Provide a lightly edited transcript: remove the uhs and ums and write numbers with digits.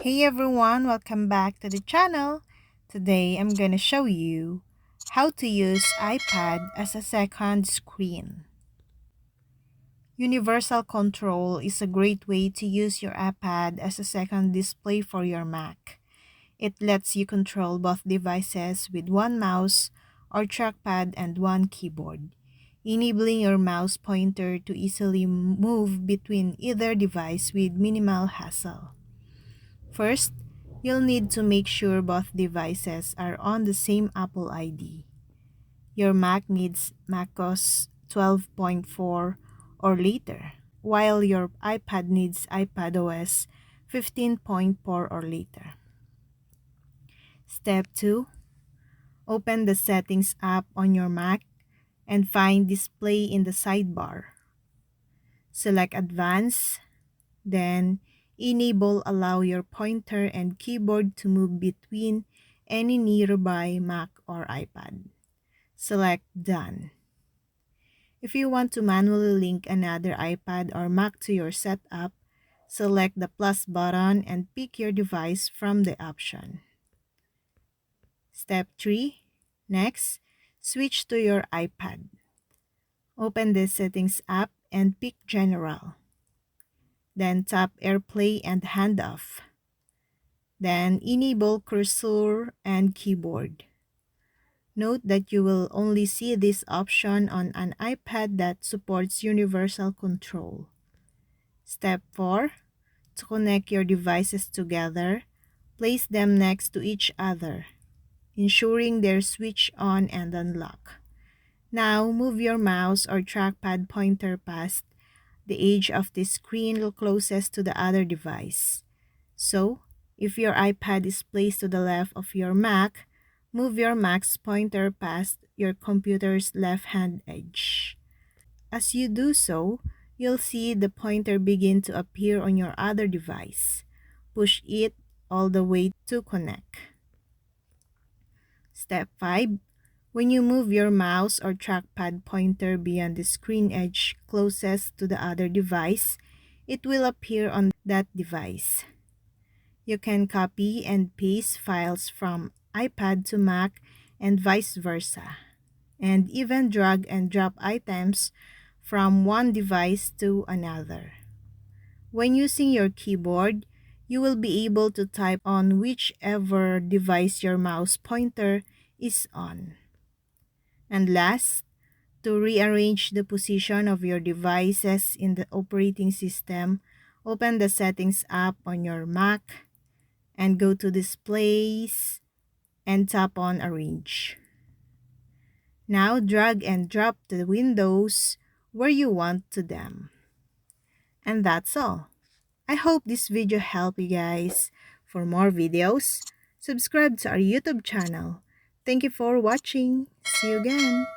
Hey everyone, welcome back to the channel. Today I'm gonna show you how to use iPad as a second screen. Universal control is a great way to use your iPad as a second display for your Mac. It lets you control both devices with one mouse or trackpad and one keyboard, enabling your mouse pointer to easily move between either device with minimal hassle. First, you'll need to make sure both devices are on the same Apple ID. Your Mac needs macOS 12.4 or later, while your iPad needs iPadOS 15.4 or later. Step 2. Open the Settings app on your Mac and find Display in the sidebar. Select Advanced, then enable allow your pointer and keyboard to move between any nearby Mac or iPad. Select Done. If you want to manually link another iPad or Mac to your setup, select the plus button and pick your device from the option. Step 3. Next, switch to your iPad. Open the Settings app and pick General. Then tap AirPlay and Handoff. Then enable cursor and keyboard. Note that you will only see this option on an iPad that supports universal control. Step 4. To connect your devices together, place them next to each other, ensuring they're switched on and unlock. Now, move your mouse or trackpad pointer past the edge of the screen closest to the other device. So, if your iPad is placed to the left of your Mac, move your Mac's pointer past your computer's left-hand edge. As you do so, you'll see the pointer begin to appear on your other device. Push it all the way to connect. Step 5. When you move your mouse or trackpad pointer beyond the screen edge closest to the other device, it will appear on that device. You can copy and paste files from iPad to Mac and vice versa, and even drag and drop items from one device to another. When using your keyboard, you will be able to type on whichever device your mouse pointer is on. And last, to rearrange the position of your devices in the operating system, open the Settings app on your Mac and go to Displays and tap on Arrange. Now drag and drop the windows where you want to them. And that's all. I hope this video helped you guys. For more videos, subscribe to our YouTube channel. Thank you for watching. See you again.